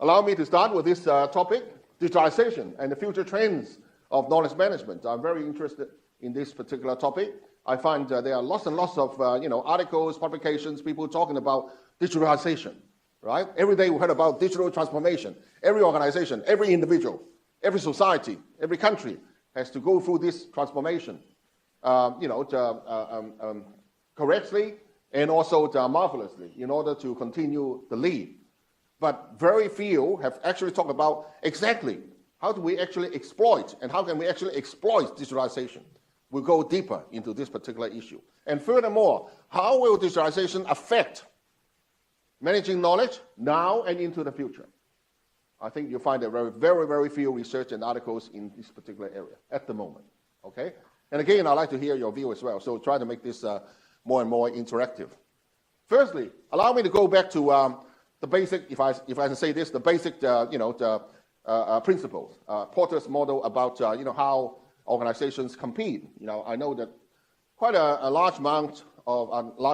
Allow me to start with this topic, digitalization and the future trends of knowledge management. I'm very interested in this particular topic. I find there are lots and lots of articles, publications, people talking about digitalization, right? Every day we heard about digital transformation. Every organization, every individual, every society, every country has to go through this transformation, correctly and also marvelously in order to continue the lead. But very few have actually talked about exactly how do we actually exploit and how can we actually exploit digitalization. We'll go deeper into this particular issue. And furthermore, how will digitalization affect managing knowledge now and into the future? I think you'll find there are very, very few research and articles in this particular area at the moment, okay? And again, I'd like to hear your view as well, so try to make this more and more interactive. Firstly, allow me to go back to the basic, if I can say this, the basic, principles, Porter's model about, how organizations compete. I know that quite a large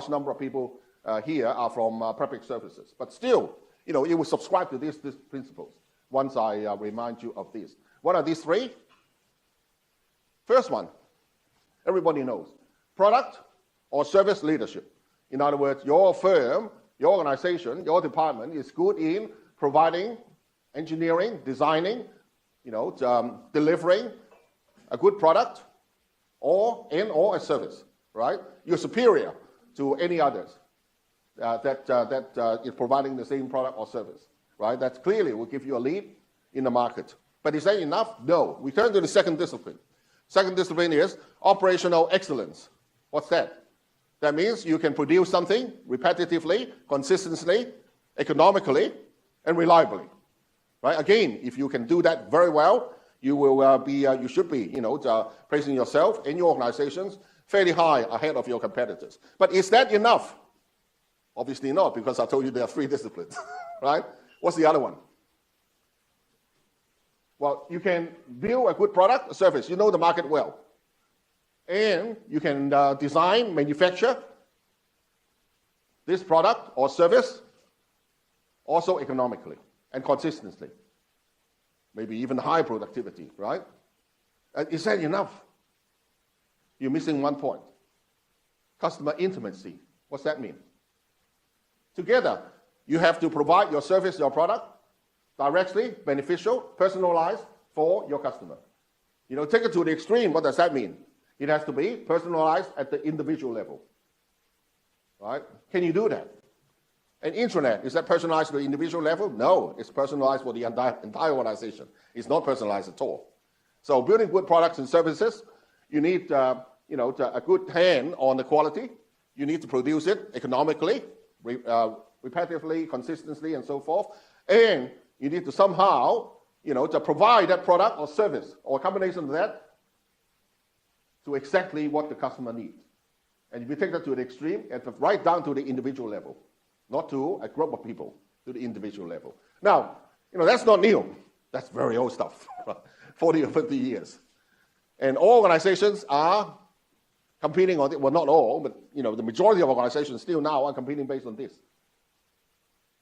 number of people here are from public services, but still, you will subscribe to these principles once I remind you of this. What are these three? First one, everybody knows, product or service leadership. In other words, your firm, your organization, your department is good in providing, engineering, designing, delivering a good product or a service, right? You're superior to any others that is providing the same product or service, right? That clearly will give you a lead in the market. But is that enough? No. We turn to the second discipline. Second discipline is operational excellence. What's that? That means you can produce something repetitively, consistently, economically, and reliably, right? Again, if you can do that very well, you will you should be, placing yourself and your organizations fairly high ahead of your competitors. But is that enough? Obviously not, because I told you there are three disciplines, right? What's the other one? Well, you can build a good product, a service. You know the market well. And you can design, manufacture this product or service also economically and consistently. Maybe even high productivity, right? Is that enough? You're missing one point. Customer intimacy. What's that mean? Together, you have to provide your service, your product, directly, beneficial, personalized for your customer. Take it to the extreme, what does that mean? It has to be personalized at the individual level, right? Can you do that? An intranet, is that personalized at the individual level? No, it's personalized for the entire organization. It's not personalized at all. So building good products and services, you need a good hand on the quality. You need to produce it economically, repetitively, consistently, and so forth. And you need to somehow, to provide that product or service or a combination of that to exactly what the customer needs. And if you take that to the extreme, it's right down to the individual level, not to a group of people, to the individual level. Now, that's not new. That's very old stuff, 40 or 50 years. And all organizations are competing on it. Well, not all, but the majority of organizations still now are competing based on this.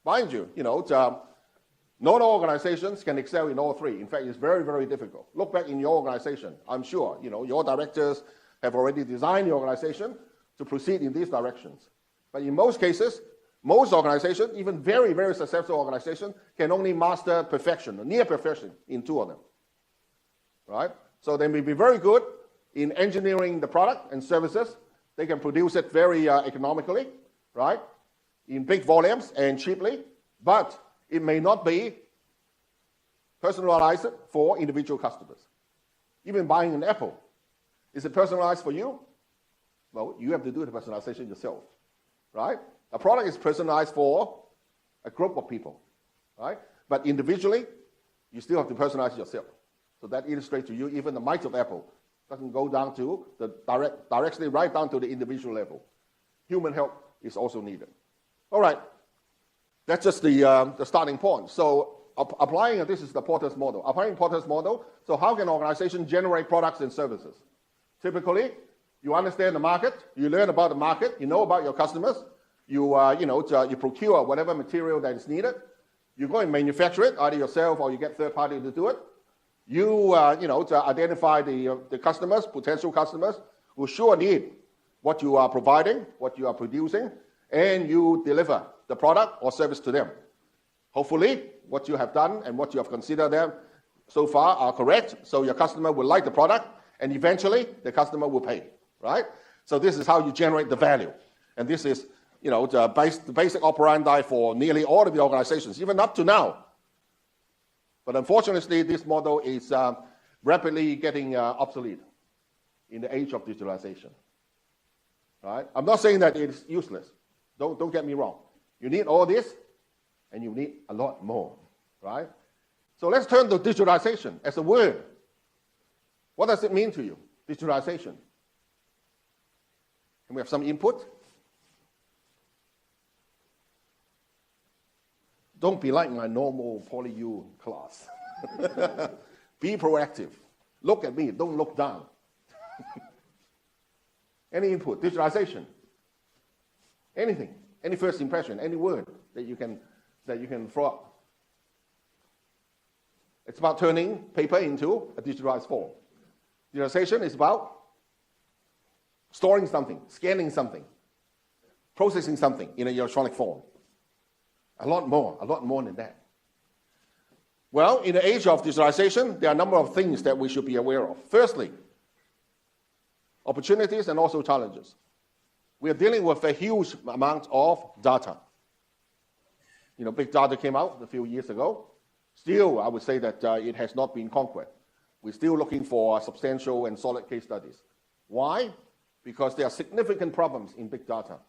Mind you, not all organizations can excel in all three. In fact, it's very, very difficult. Look back in your organization. I'm sure, your directors have already designed the organization to proceed in these directions. But in most cases, most organizations, even very, very successful organizations, can only master perfection, or near perfection, in two of them, right? So they may be very good in engineering the product and services. They can produce it very economically, right? In big volumes and cheaply, but it may not be personalized for individual customers. Even buying an Apple, is it personalized for you? Well, you have to do the personalization yourself, right? A product is personalized for a group of people, right? But individually, you still have to personalize yourself. So that illustrates to you even the might of Apple doesn't go down to the directly right down to the individual level. Human help is also needed. All right. That's just the starting point. So applying this is the Porter's model. Applying Porter's model, so how can organizations generate products and services? Typically, you understand the market, you learn about the market, you know about your customers, you procure whatever material that is needed, You go and manufacture it, either yourself or you get third party to do it. You, to identify the customers, potential customers, who sure need what you are providing, what you are producing, and you deliver the product or service to them. Hopefully, what you have done and what you have considered them so far are correct, so your customer will like the product, and eventually the customer will pay, right? So this is how you generate the value. And this is, the basic operandi for nearly all of the organizations, even up to now. But unfortunately, this model is rapidly getting obsolete in the age of digitalization. Right? I'm not saying that it's useless. Don't get me wrong. You need all this, and you need a lot more. Right? So let's turn to digitalization as a word. What does it mean to you, digitalization? Can we have some input? Don't be like my normal PolyU class. Be proactive. Look at me, don't look down. Any input, digitalization, anything, any first impression, any word that you can throw up. It's about turning paper into a digitalized form. Digitalization is about storing something, scanning something, processing something in an electronic form. A lot more than that. Well, in the age of digitalization, there are a number of things that we should be aware of. Firstly, opportunities and also challenges. We are dealing with a huge amount of data. Big data came out a few years ago. Still, I would say that it has not been conquered. We're still looking for substantial and solid case studies. Why? Because there are significant problems in big data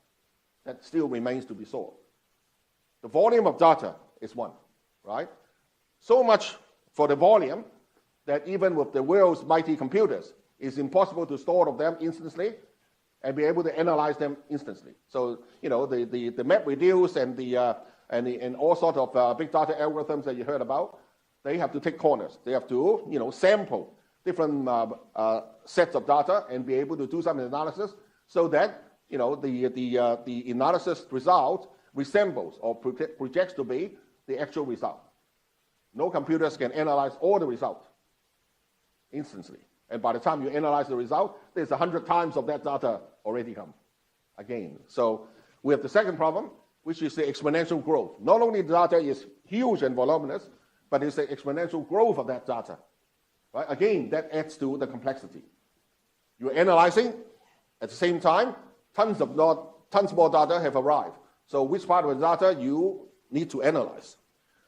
that still remains to be solved. The volume of data is one, right? So much for the volume that even with the world's mighty computers, it's impossible to store all of them instantly and be able to analyze them instantly. So, the map reduce and all sorts of big data algorithms that you heard about, they have to take corners. They have to, sample different sets of data and be able to do some analysis so that, the analysis result resembles or projects to be the actual result. No computers can analyze all the result instantly. And by the time you analyze the result, there's 100 times of that data already come again. So we have the second problem, which is the exponential growth. Not only the data is huge and voluminous, but it's the exponential growth of that data. Right? Again, that adds to the complexity. You're analyzing, at the same time, tons more data have arrived. So which part of the data you need to analyze?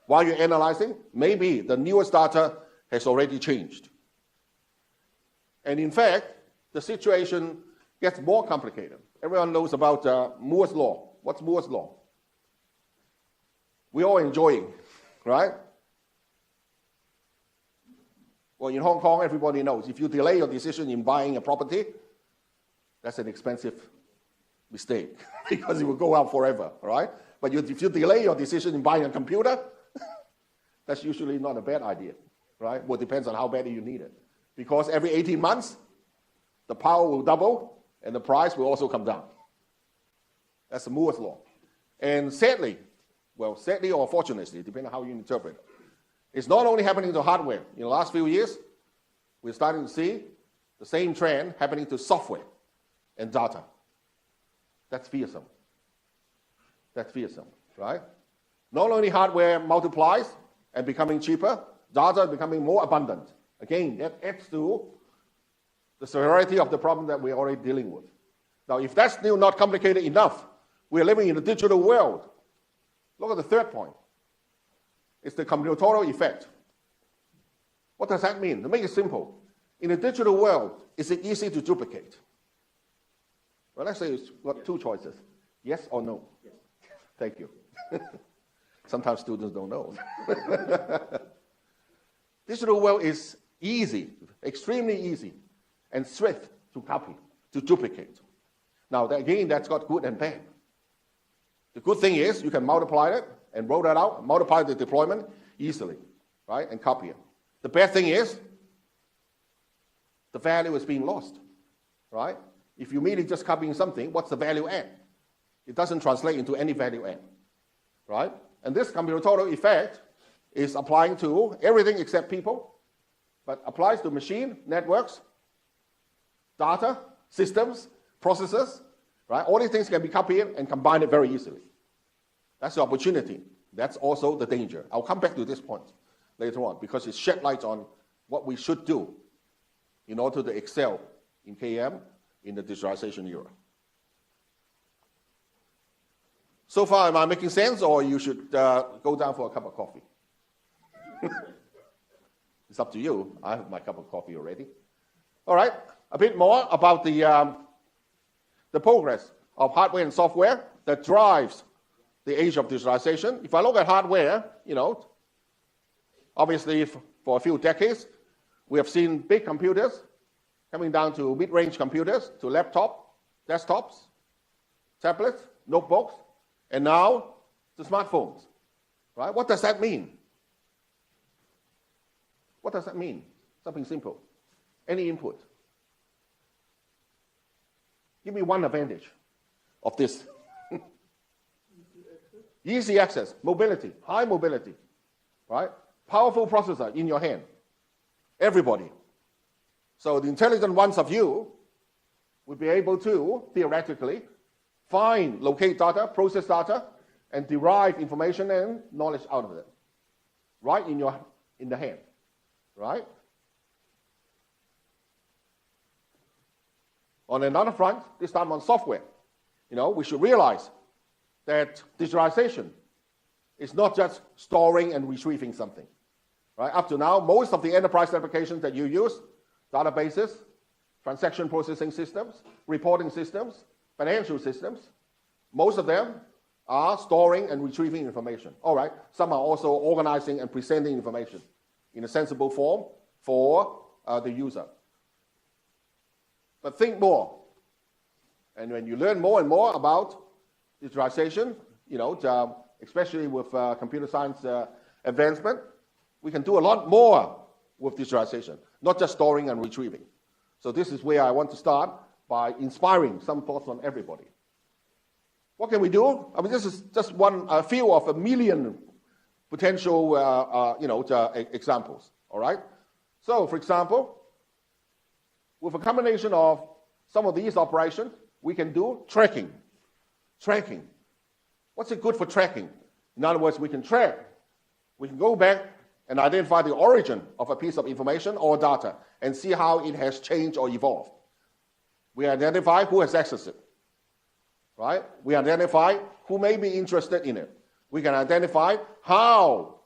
While you're analyzing, maybe the newest data has already changed. And in fact, the situation gets more complicated. Everyone knows about Moore's Law. What's Moore's Law? We're all enjoying, right? Well, in Hong Kong, everybody knows if you delay your decision in buying a property, that's an expensive mistake because it will go out forever, right? But if you delay your decision in buying a computer, that's usually not a bad idea, right? Well, it depends on how badly you need it. Because every 18 months, the power will double and the price will also come down. That's the Moore's Law. And sadly or fortunately, depending on how you interpret it, it's not only happening to hardware. In the last few years, we're starting to see the same trend happening to software and data. That's fearsome. That's fearsome, right? Not only hardware multiplies and becoming cheaper, data is becoming more abundant. Again, that adds to the severity of the problem that we're already dealing with. Now, if that's still not complicated enough, we're living in a digital world. Look at the third point. It's the combinatorial effect. What does that mean? To make it simple, in a digital world, is it easy to duplicate? Well, let's say you've got two choices, yes or no. Yes. Thank you. Sometimes students don't know. Digital world is easy, extremely easy, and swift to copy, to duplicate. Now, again, that's got good and bad. The good thing is you can multiply it and roll that out, multiply the deployment easily, right, and copy it. The bad thing is the value is being lost, right? If you're merely just copying something, what's the value add? It doesn't translate into any value add, right? And this combinatorial effect is applying to everything except people, but applies to machine, networks, data, systems, processes, right? All these things can be copied and combined very easily. That's the opportunity. That's also the danger. I'll come back to this point later on because it shed light on what we should do in order to excel in KM in the digitalization era. So far, am I making sense, or you should go down for a cup of coffee? It's up to you. I have my cup of coffee already. All right, a bit more about the progress of hardware and software that drives the age of digitalization. If I look at hardware, obviously for a few decades, we have seen big computers coming down to mid-range computers, to desktops, tablets, notebooks, and now to smartphones, right? What does that mean? What does that mean? Something simple. Any input. Give me one advantage of this. Easy access, mobility, high mobility, right? Powerful processor in your hand. Everybody. So the intelligent ones of you would be able to, theoretically, find, locate data, process data, and derive information and knowledge out of it. Right in the hand. Right? On another front, this time on software, we should realize that digitalization is not just storing and retrieving something. Right? Up to now, most of the enterprise applications that you use, databases, transaction processing systems, reporting systems, financial systems, most of them are storing and retrieving information. All right, some are also organizing and presenting information in a sensible form for the user. But think more. And when you learn more and more about digitalization, especially with computer science advancement, we can do a lot more with digitalization, not just storing and retrieving. So this is where I want to start by inspiring some thoughts on everybody. What can we do? I mean, this is just a few of a million potential examples, all right? So, for example, with a combination of some of these operations, we can do tracking. Tracking. What's it good for tracking? In other words, we can track. We can go back and identify the origin of a piece of information or data and see how it has changed or evolved. We identify who has accessed it, right? We identify who may be interested in it. We can identify how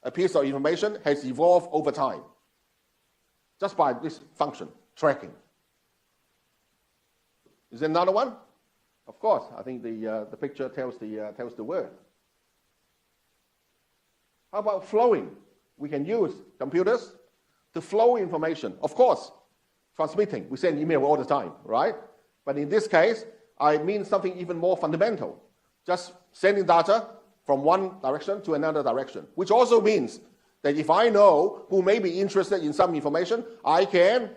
a piece of information has evolved over time, just by this function, tracking. Is there another one? Of course, I think the picture tells the word. How about flowing? We can use computers to flow information. Of course, transmitting. We send email all the time, right? But in this case, I mean something even more fundamental. Just sending data from one direction to another direction, which also means that if I know who may be interested in some information, I can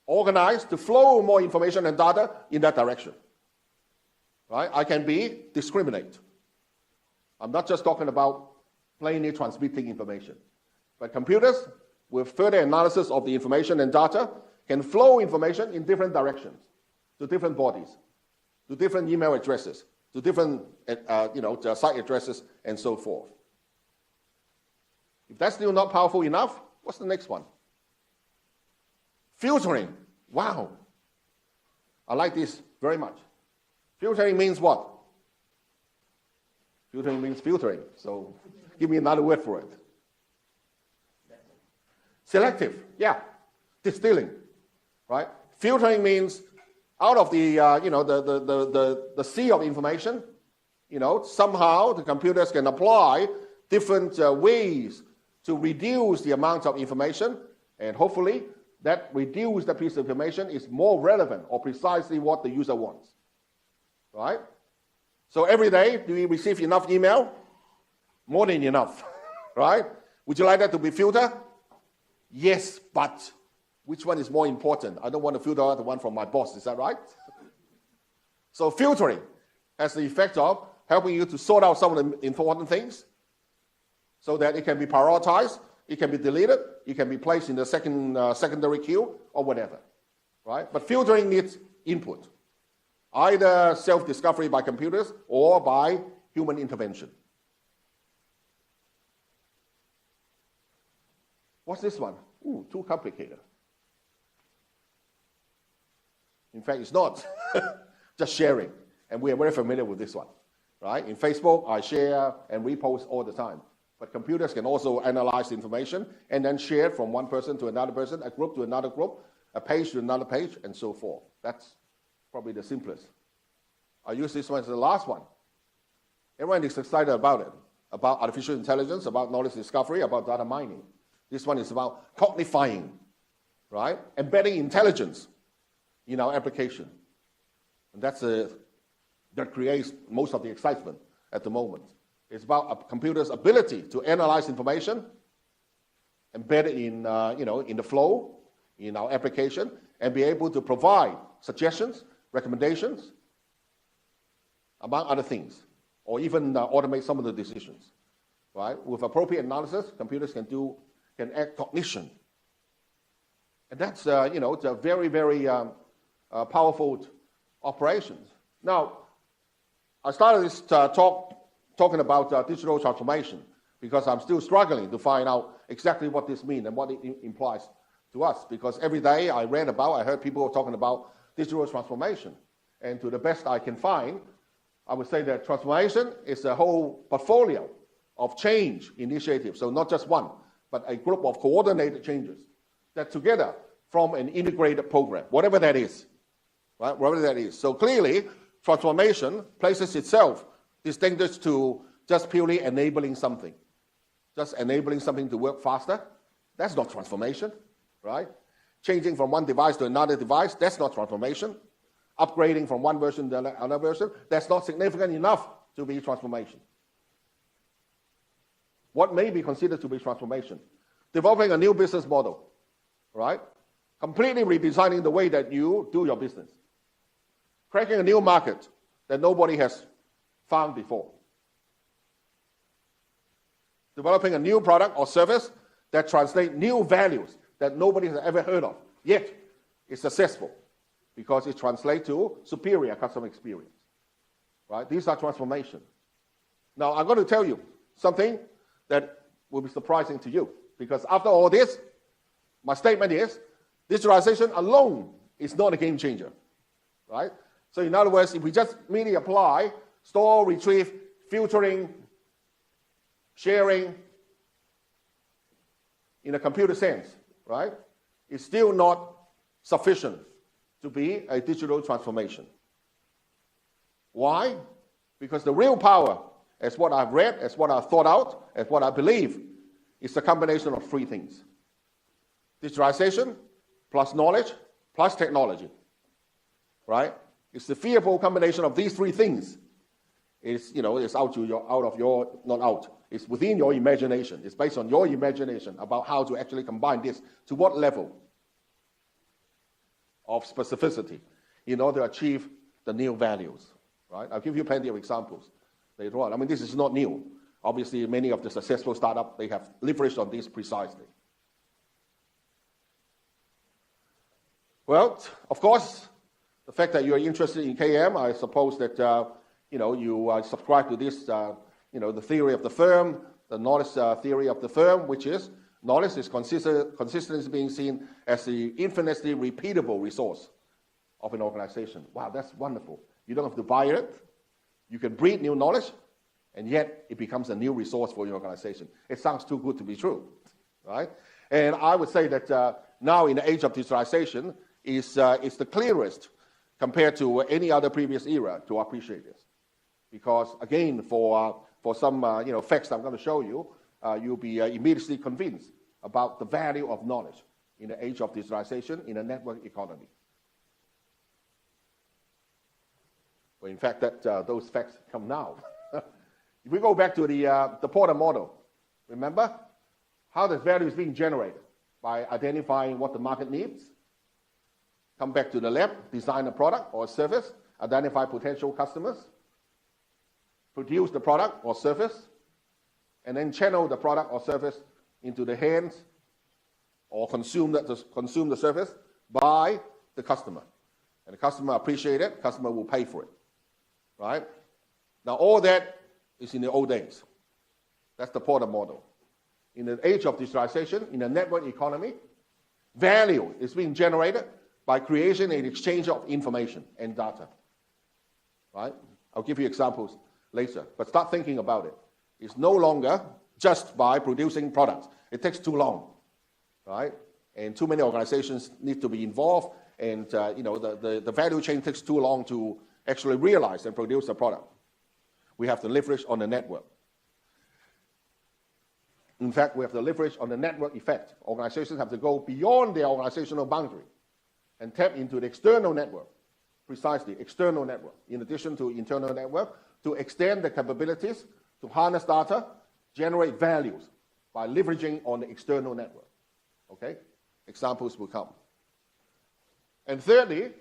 organize to flow more information and data in that direction. Right? I can be discriminate. I'm not just talking about plainly transmitting information, but computers with further analysis of the information and data can flow information in different directions, to different bodies, to different email addresses, to different site addresses, and so forth. If that's still not powerful enough, what's the next one? Filtering. Wow. I like this very much. Filtering means what? Filtering means filtering. So give me another word for it. Selective. Yeah. Distilling. Right? Filtering means out of the the sea of information, somehow the computers can apply different ways to reduce the amount of information, and hopefully that reduced piece of information is more relevant or precisely what the user wants. Right? So every day, do we receive enough email? More than enough. Right? Would you like that to be filtered? Yes, but which one is more important? I don't want to filter out the one from my boss. Is that right? So filtering has the effect of helping you to sort out some of the important things so that it can be prioritized, it can be deleted, it can be placed in the secondary queue or whatever, right? But filtering needs input, either self-discovery by computers or by human intervention. What's this one? Ooh, too complicated. In fact, it's not. Just sharing. And we are very familiar with this one, right? In Facebook, I share and repost all the time. But computers can also analyze information and then share it from one person to another person, a group to another group, a page to another page, and so forth. That's probably the simplest. I use this one as the last one. Everyone is excited about it, about artificial intelligence, about knowledge discovery, about data mining. This one is about cognifying, right? Embedding intelligence in our application. And that creates most of the excitement at the moment. It's about a computer's ability to analyze information, embed it in, in the flow, in our application, and be able to provide suggestions, recommendations, among other things, or even automate some of the decisions, right? With appropriate analysis, computers can add cognition. And that's, it's a very, very powerful operations. Now, I started this talking about digital transformation because I'm still struggling to find out exactly what this means and what it implies to us. Because every day I heard people talking about digital transformation. And to the best I can find, I would say that transformation is a whole portfolio of change initiatives. So not just one, but a group of coordinated changes that together form an integrated program, whatever that is, right? Whatever that is. So clearly, transformation places itself distinguished to just purely enabling something. Just enabling something to work faster, that's not transformation, right? Changing from one device to another device, that's not transformation. Upgrading from one version to another version, that's not significant enough to be transformation. What may be considered to be transformation? Developing a new business model, right? Completely redesigning the way that you do your business. Cracking a new market that nobody has found before. Developing a new product or service that translates new values that nobody has ever heard of, yet is successful because it translates to superior customer experience, right? These are transformation. Now, I'm going to tell you something that will be surprising to you because after all this, my statement is digitalization alone is not a game changer, right? So in other words, if we just merely apply store, retrieve, filtering, sharing in a computer sense, right? It's still not sufficient to be a digital transformation. Why? Because the real power, as what I've read, as what I've thought out, as what I believe, is a combination of three things. Digitalization plus knowledge plus technology, right? It's the fearful combination of these three things. It's It's within your imagination. It's based on your imagination about how to actually combine this to what level of specificity in order to achieve the new values, right? I'll give you plenty of examples later on. I mean, this is not new. Obviously, many of the successful startups, they have leveraged on this precisely. Well, of course, the fact that you're interested in KM, I suppose that you subscribe to this, the theory of the firm, the knowledge theory of the firm, which is knowledge is consistently being seen as the infinitely repeatable resource of an organization. Wow, that's wonderful. You don't have to buy it. You can breed new knowledge, and yet it becomes a new resource for your organization. It sounds too good to be true, right? And I would say that now in the age of digitalization is the clearest compared to any other previous era to appreciate this. Because again, for some facts I'm going to show you, you'll be immediately convinced about the value of knowledge in the age of digitalization in a network economy. Well, in fact, those facts come now. If we go back to the Porter model, remember how the value is being generated by identifying what the market needs, come back to the lab, design a product or a service, identify potential customers, produce the product or service, and then channel the product or service into the hands or consume the service by the customer. And the customer appreciates it, customer will pay for it, right? Now, all that is in the old days. That's the Porter model. In the age of digitalization, in a network economy, value is being generated by creation and exchange of information and data, right? I'll give you examples later, but start thinking about it. It's no longer just by producing products. It takes too long, right? And too many organizations need to be involved, and the value chain takes too long to actually realize and produce a product. We have to leverage on the network. In fact, we have to leverage on the network effect. Organizations have to go beyond their organizational boundary and tap into the external network, precisely external network, in addition to internal network, to extend the capabilities to harness data, generate values by leveraging on the external network. Okay? Examples will come. And thirdly,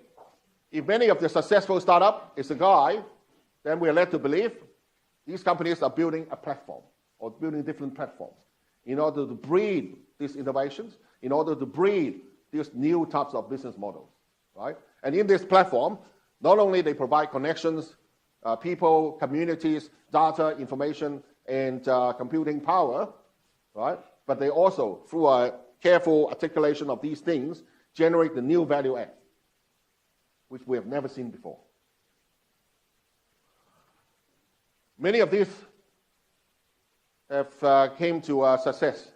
if many of the successful startup is a guy, then we are led to believe these companies are building a platform or building different platforms in order to breed these innovations, in order to breed these new types of business models, right? And in this platform, not only they provide connections, people, communities, data, information, and computing power, right? But they also, through a careful articulation of these things, generate the new value add, which we have never seen before. Many of these have came to success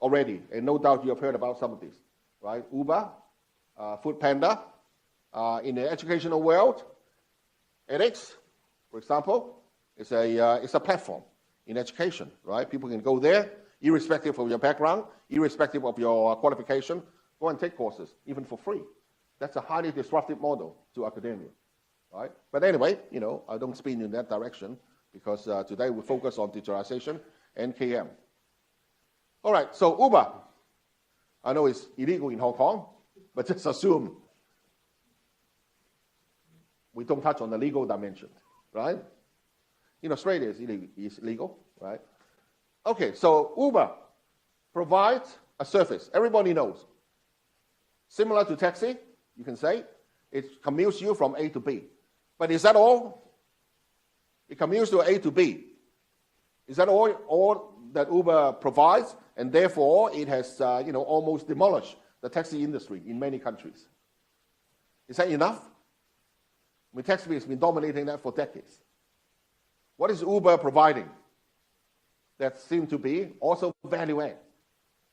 already, and no doubt you have heard about some of these, right? Uber, Foodpanda, in the educational world, edX, for example, it's a platform in education, right? People can go there, irrespective of your background, irrespective of your qualification, go and take courses, even for free. That's a highly disruptive model to academia, right? But anyway, I don't spin in that direction because today we focus on digitalization and KM. All right, so Uber. I know it's illegal in Hong Kong, but just assume we don't touch on the legal dimension, right? In Australia, it's illegal, right? Okay, so Uber provides a service. Everybody knows. Similar to taxi, you can say. It commutes you from A to B. But is that all? It commutes to A to B. Is that all that Uber provides? And therefore, it has almost demolished the taxi industry in many countries. Is that enough? I mean, taxi has been dominating that for decades. What is Uber providing that seems to be also value add?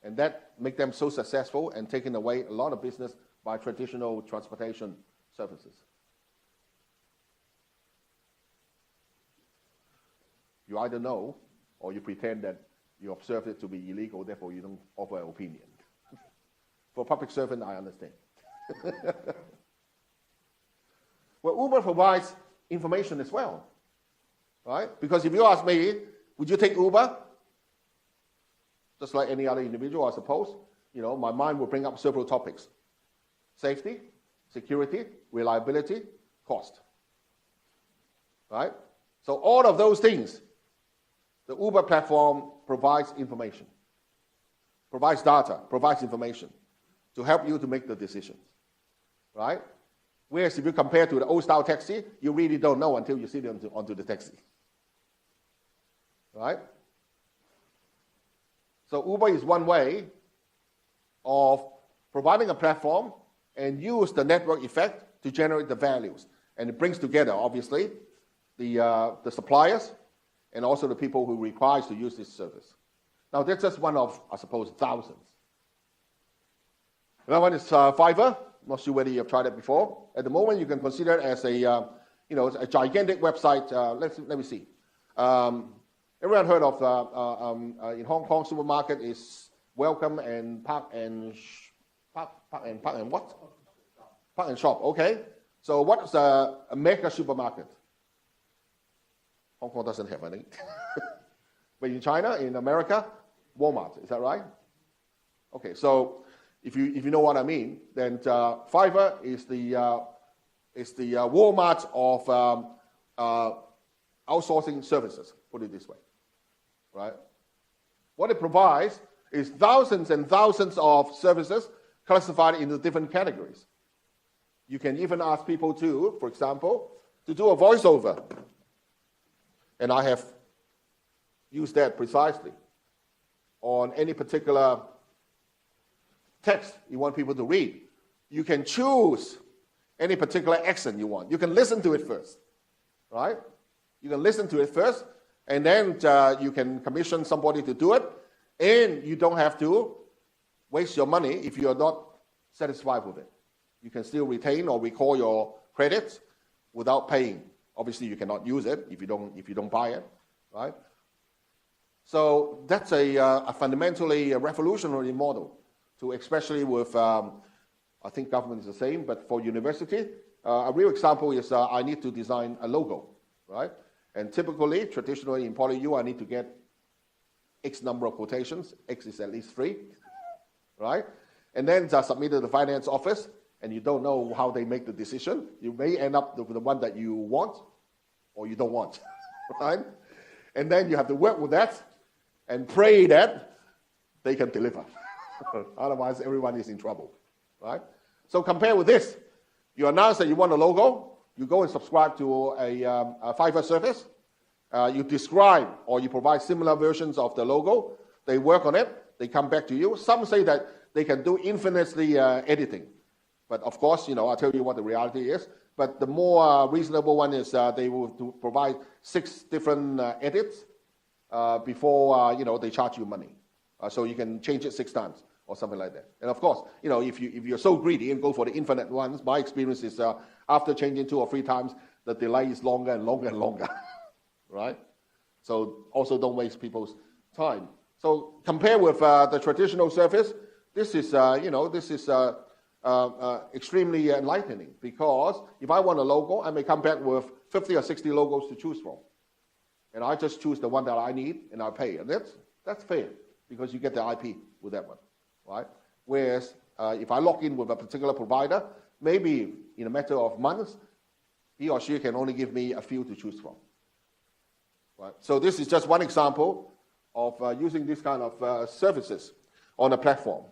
And that make them so successful and taking away a lot of business by traditional transportation services. You either know or you pretend that you observe it to be illegal, therefore you don't offer an opinion. For a public servant, I understand. Well, Uber provides information as well, right? Because if you ask me, would you take Uber? Just like any other individual, I suppose, my mind will bring up several topics. Safety, security, reliability, cost, right? So all of those things, the Uber platform provides information, provides data, provides information to help you to make the decisions, right? Whereas if you compare to the old-style taxi, you really don't know until you sit onto the taxi, right? So Uber is one way of providing a platform and use the network effect to generate the values. And it brings together, obviously, the suppliers and also the people who require to use this service. Now, that's just one of, I suppose, thousands. Another one is Fiverr. Not sure whether you have tried it before. At the moment, you can consider it as a gigantic website. Let me see. Everyone heard of in Hong Kong supermarket is Welcome and Park and what? Park and Shop. Okay. So what is a mega supermarket? Hong Kong doesn't have any. But in China, in America, Walmart. Is that right? Okay. So if you know what I mean, then Fiverr is the Walmart of outsourcing services, put it this way, right? What it provides is thousands and thousands of services classified into different categories. You can even ask people to, for example, to do a voiceover. And I have used that precisely on any particular text you want people to read. You can choose any particular accent you want. You can listen to it first, right? You can listen to it first, and then you can commission somebody to do it, and you don't have to waste your money if you are not satisfied with it. You can still retain or recall your credits without paying. Obviously, you cannot use it if you don't buy it, right? So that's a fundamentally a revolutionary model, to especially with I think government is the same, but for university, a real example is I need to design a logo, right? And typically, traditionally in PolyU, I need to get X number of quotations. X is at least 3, right? And then submit to the finance office, and you don't know how they make the decision. You may end up with the one that you want or you don't want, right? And then you have to work with that and pray that they can deliver. Otherwise, everyone is in trouble, right? So compare with this. You announce that you want a logo. You go and subscribe to a Fiverr service. You describe or you provide similar versions of the logo. They work on it. They come back to you. Some say that they can do infinitely editing. But of course, I'll tell you what the reality is. But the more reasonable one is they will provide 6 different edits before they charge you money. So you can change it 6 times or something like that. And of course, if you're so greedy and go for the infinite ones, my experience is after changing 2 or 3 times, the delay is longer and longer and longer, right? So also don't waste people's time. So compare with the traditional service. This is extremely enlightening, because if I want a logo, I may come back with 50 or 60 logos to choose from. And I just choose the one that I need and I pay. And that's fair, because you get the IP with that one, right? Whereas if I log in with a particular provider, maybe in a matter of months, he or she can only give me a few to choose from, right? So this is just one example of using this kind of services on a platform.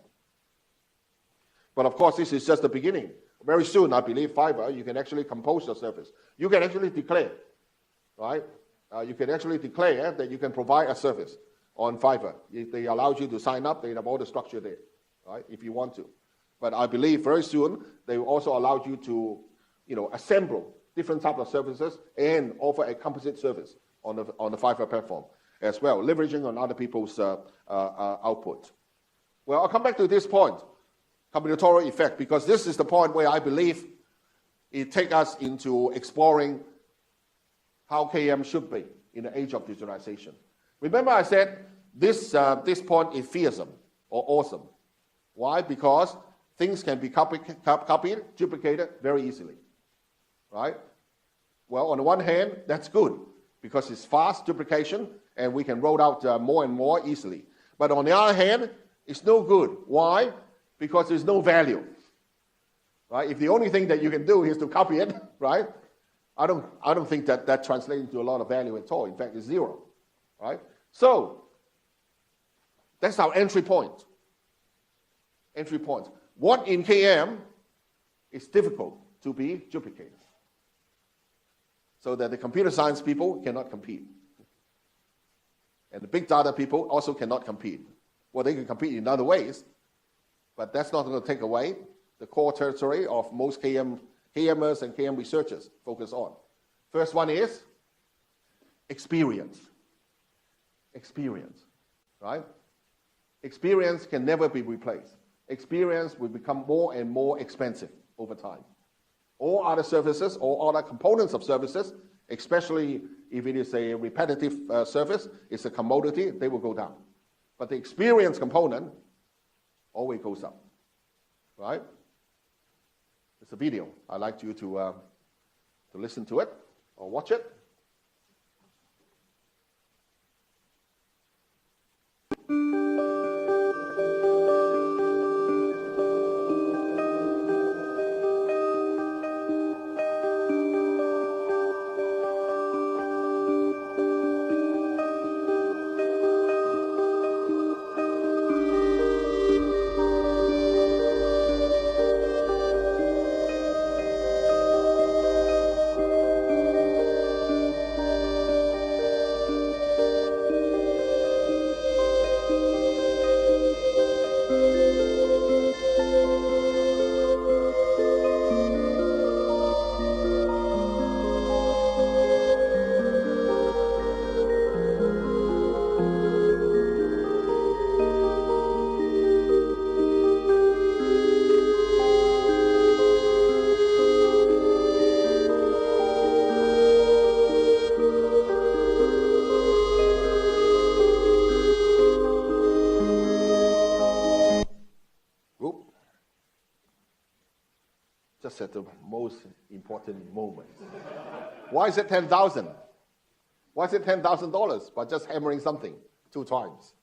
But of course, this is just the beginning. Very soon, I believe, Fiverr, you can actually compose your service. You can actually declare, right? You can actually declare that you can provide a service on Fiverr. If they allow you to sign up, they have all the structure there, right? If you want to. But I believe very soon, they will also allow you to, assemble different types of services and offer a composite service on the Fiverr platform as well, leveraging on other people's output. Well, I'll come back to this point. Combinatorial effect, because this is the point where I believe it takes us into exploring how KM should be in the age of digitalization. Remember I said this point is fearsome or awesome. Why? Because things can be copied, duplicated very easily, right? Well, on the one hand, that's good, because it's fast duplication and we can roll out more and more easily. But on the other hand, it's no good. Why? Because there's no value, right? If the only thing that you can do is to copy it, right? I don't think that translates into a lot of value at all. In fact, it's 0, right? So that's our entry point. Entry point. What in KM is difficult to be duplicated, so that the computer science people cannot compete, and the big data people also cannot compete. Well, they can compete in other ways, but that's not going to take away the core territory of most KMers and KM researchers focus on. First one is experience. Experience, right? Experience can never be replaced. Experience will become more and more expensive over time. All other services, all other components of services, especially if it is a repetitive service, it's a commodity, they will go down. But the experience component always goes up, right? It's a video. I'd like you to listen to it or watch it. just at the most important moment. Why is it 10,000? Why is it $10,000 by just hammering something 2 times?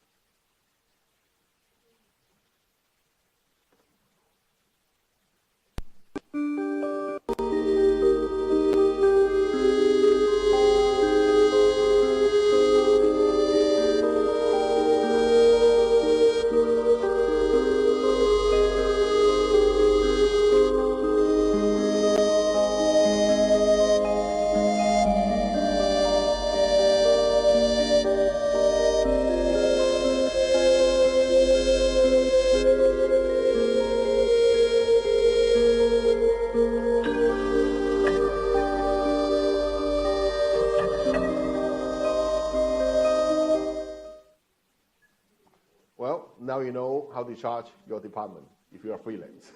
Well, now you know how to charge your department if you are freelance.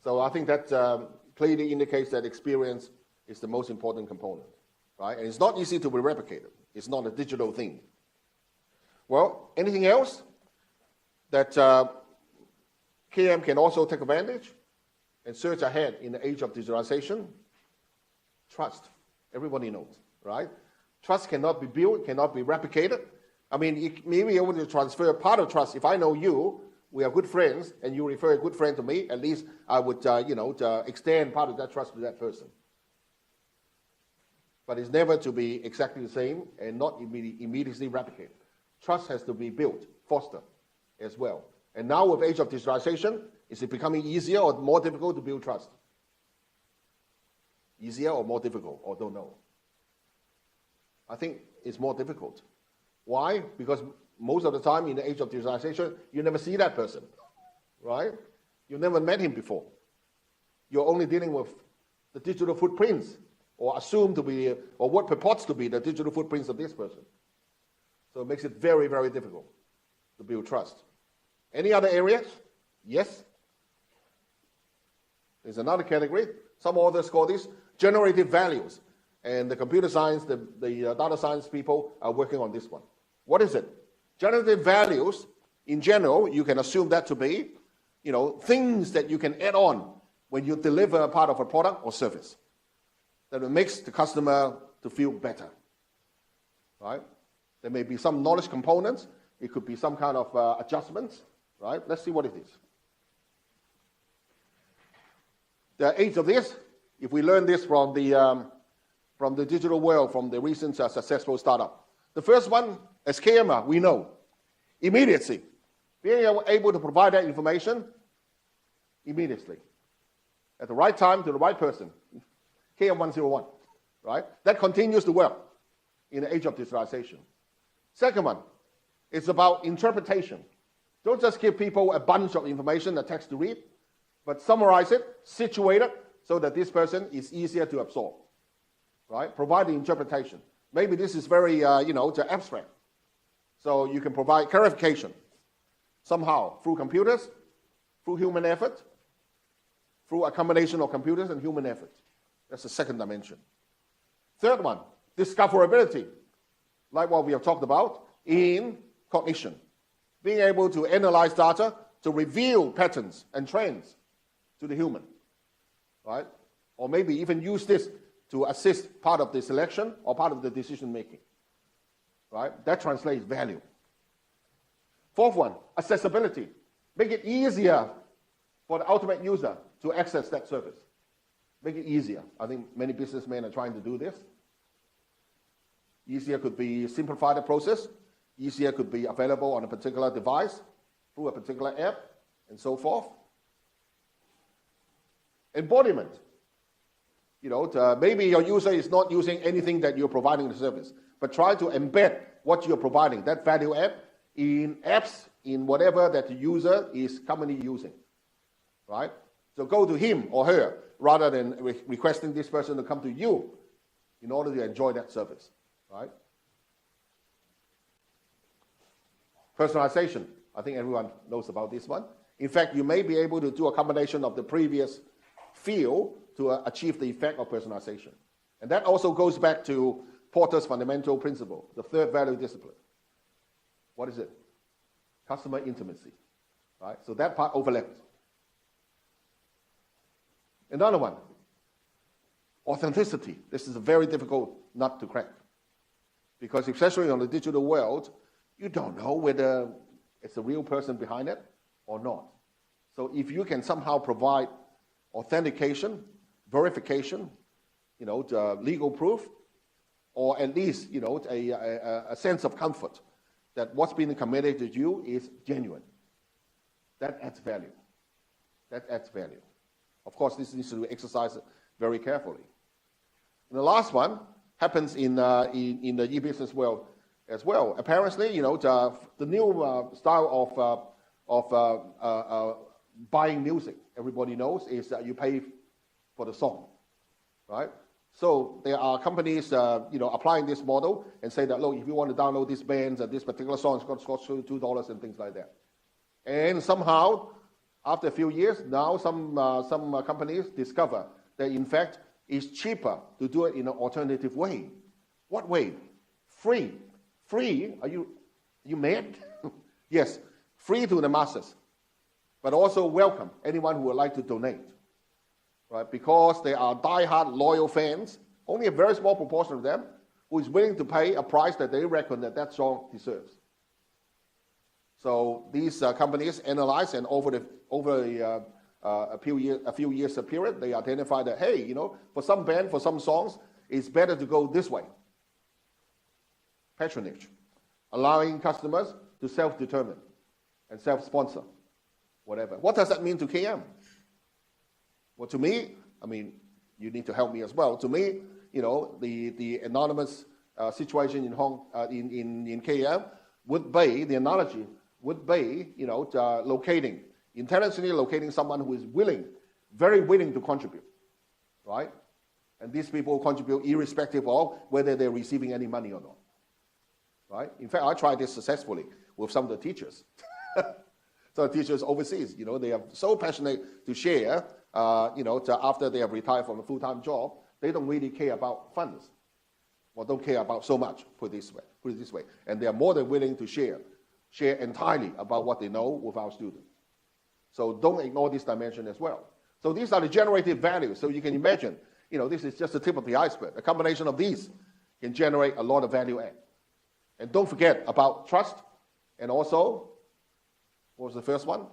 So I think that clearly indicates that experience is the most important component, right? And it's not easy to be replicated. It's not a digital thing. Well, anything else that KM can also take advantage and surge ahead in the age of digitalization? Trust. Everybody knows, right? Trust cannot be built, cannot be replicated. I mean, you may be able to transfer part of trust. If I know you, we are good friends, and you refer a good friend to me, at least I would, extend part of that trust to that person. But it's never to be exactly the same and not immediately replicated. Trust has to be built, fostered as well. And now with age of digitalization, is it becoming easier or more difficult to build trust? Easier or more difficult, or don't know? I think it's more difficult. Why? Because most of the time in the age of digitalization, you never see that person, right? You never met him before. You're only dealing with the digital footprints, or assumed to be, or what purports to be the digital footprints of this person. So it makes it very, very difficult to build trust. Any other areas? Yes. There's another category. Some authors call this generative values. And the computer science, the data science people are working on this one. What is it? Generative values, in general, you can assume that to be, things that you can add on when you deliver a part of a product or service that makes the customer to feel better, right? There may be some knowledge components. It could be some kind of adjustments, right? Let's see what it is. The age of this, if we learn this from the digital world, from the recent successful startup. The first one, as KM, we know, immediacy. Being able to provide that information immediately, at the right time to the right person. KM101, right? That continues to work in the age of digitalization. Second one, it's about interpretation. Don't just give people a bunch of information, a text to read, but summarize it, situate it, so that this person is easier to absorb, right? Provide the interpretation. Maybe this is very, abstract. So you can provide clarification somehow through computers, through human effort, through a combination of computers and human effort. That's the second dimension. Third one, discoverability, like what we have talked about in cognition. Being able to analyze data to reveal patterns and trends to the human, right? Or maybe even use this to assist part of the selection or part of the decision making, right? That translates value. Fourth one, accessibility. Make it easier for the ultimate user to access that service. Make it easier. I think many businessmen are trying to do this. Easier could be simplify the process. Easier could be available on a particular device through a particular app and so forth. Embodiment. Maybe your user is not using anything that you're providing the service, but try to embed what you're providing, that value add, in apps, in whatever that the user is commonly using, right? So go to him or her rather than requesting this person to come to you in order to enjoy that service, right? Personalization. I think everyone knows about this one. In fact, you may be able to do a combination of the previous field to achieve the effect of personalization. And that also goes back to Porter's fundamental principle, the third value discipline. What is it? Customer intimacy, right? So that part overlaps. Another one, authenticity. This is a very difficult nut to crack. Because especially on the digital world, you don't know whether it's a real person behind it or not. So if you can somehow provide authentication, verification, the legal proof, or at least, a sense of comfort that what's being committed to you is genuine. That adds value. That adds value. Of course, this needs to be exercised very carefully. And the last one happens in the e-business world as well. Apparently, the new style of buying music, everybody knows, is that you pay for the song, right? So there are companies, applying this model and say that, look, if you want to download this band and this particular song, it's going to cost you $2 and things like that. And somehow, after a few years, now some companies discover that in fact it's cheaper to do it in an alternative way. What way? Free. Free? Are you mad? Yes, free to the masses, but also welcome anyone who would like to donate. Right? Because they are die-hard loyal fans, only a very small proportion of them who is willing to pay a price that they reckon that song deserves. So these companies analyze, and over a few years period, they identify that, hey, for some band, for some songs, it's better to go this way. Patronage, allowing customers to self-determine and self-sponsor, whatever. What does that mean to KM? Well, to me, you need to help me as well. To me, the anonymous situation in KM would be, the analogy would be, intelligently locating someone who is very willing to contribute, right? And these people contribute irrespective of whether they're receiving any money or not, right? In fact, I tried this successfully with some of the teachers. So the teachers overseas, they are so passionate to share. After they have retired from a full-time job, they don't really care about funds, or don't care about so much, put it this way. And they are more than willing to share entirely about what they know with our students. So don't ignore this dimension as well. So these are the generated values. So you can imagine, this is just the tip of the iceberg. A combination of these can generate a lot of value add. And don't forget about trust, and also, what was the first one?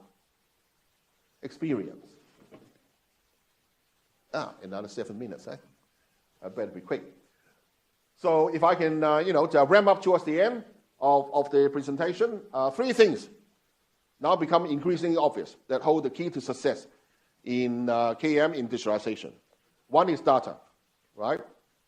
Experience. Another 7 minutes, eh? I better be quick. So if I can, to ramp up towards the end of the presentation, three things now become increasingly obvious that hold the key to success in KM in digitalization. One is data, right?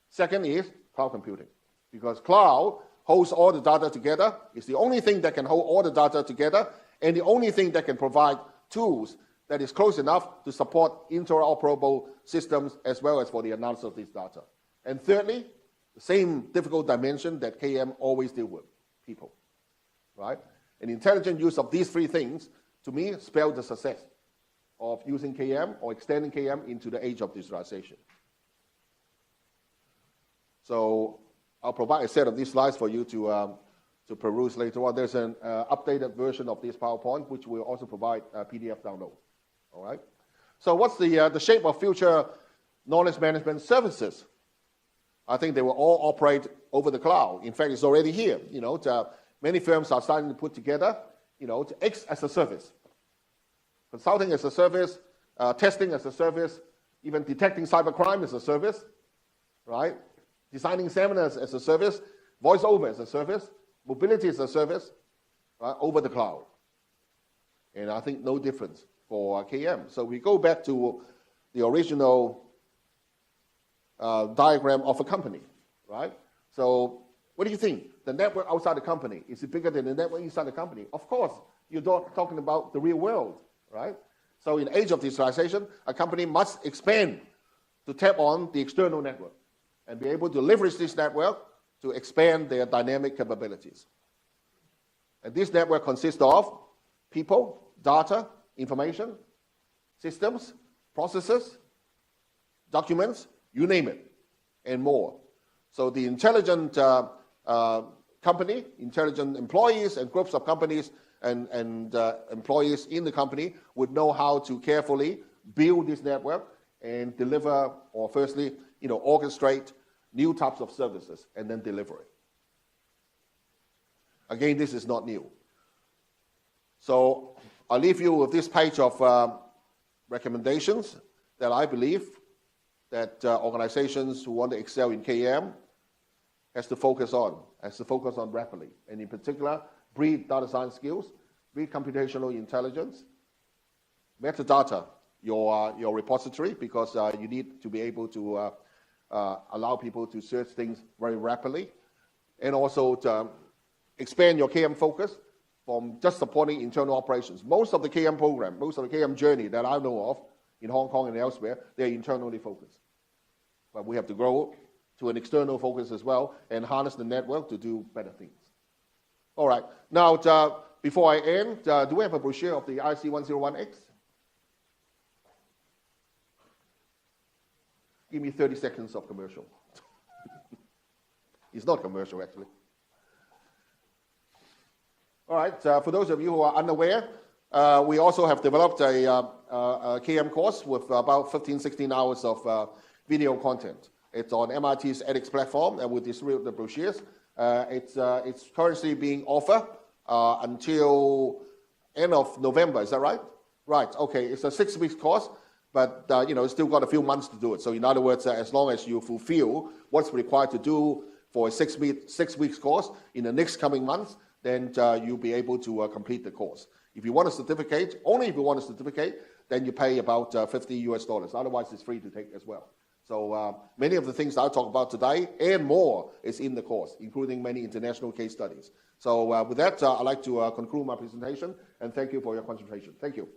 Second is cloud computing, because cloud holds all the data together. It's the only thing that can hold all the data together, and the only thing that can provide tools that is close enough to support interoperable systems as well as for the analysis of this data. And thirdly, the same difficult dimension that KM always deal with, people, right? An intelligent use of these three things, to me, spells the success of using KM or extending KM into the age of digitalization. So I'll provide a set of these slides for you to peruse later on. There's an updated version of this PowerPoint, which will also provide a PDF download. All right. So what's the shape of future knowledge management services? I think they will all operate over the cloud. In fact, it's already here. Many firms are starting to put together, to X as a service, consulting as a service, testing as a service, even detecting cybercrime as a service, right? Designing seminars as a service, voiceover as a service, mobility as a service, right? Over the cloud. And I think no difference for KM. So we go back to the original diagram of a company, right? So what do you think? The network outside the company, is it bigger than the network inside the company? Of course, you're talking about the real world, right? So in the age of digitalization, a company must expand to tap on the external network and be able to leverage this network to expand their dynamic capabilities. And this network consists of people, data, information, systems, processes, documents, you name it, and more. So the intelligent company, intelligent employees and groups of companies and employees in the company would know how to carefully build this network and deliver, or firstly, orchestrate new types of services and then deliver it. Again, this is not new. So I'll leave you with this page of recommendations that I believe that organizations who want to excel in KM has to focus on rapidly. And in particular, breed data science skills, breed computational intelligence, metadata, your repository, because you need to be able to allow people to search things very rapidly, and also to expand your KM focus from just supporting internal operations. Most of the KM program, most of the KM journey that I know of in Hong Kong and elsewhere, they're internally focused. But we have to grow to an external focus as well and harness the network to do better things. All right. Now, before I end, do we have a brochure of the IC101X? Give me 30 seconds of commercial. It's not commercial, actually. All right. For those of you who are unaware, we also have developed a KM course with about 15, 16 hours of video content. It's on MIT's edX platform, and we distribute the brochures. It's currently being offered until end of November. Is that right? Right. Okay. It's a 6-week course, but it's still got a few months to do it. So in other words, as long as you fulfill what's required to do for a 6 weeks course in the next coming months, then you'll be able to complete the course. If you want a certificate, only if you want a certificate, then you pay about $50 US. Otherwise, it's free to take as well. So many of the things I'll talk about today and more is in the course, including many international case studies. So with that, I'd like to conclude my presentation, and thank you for your concentration. Thank you.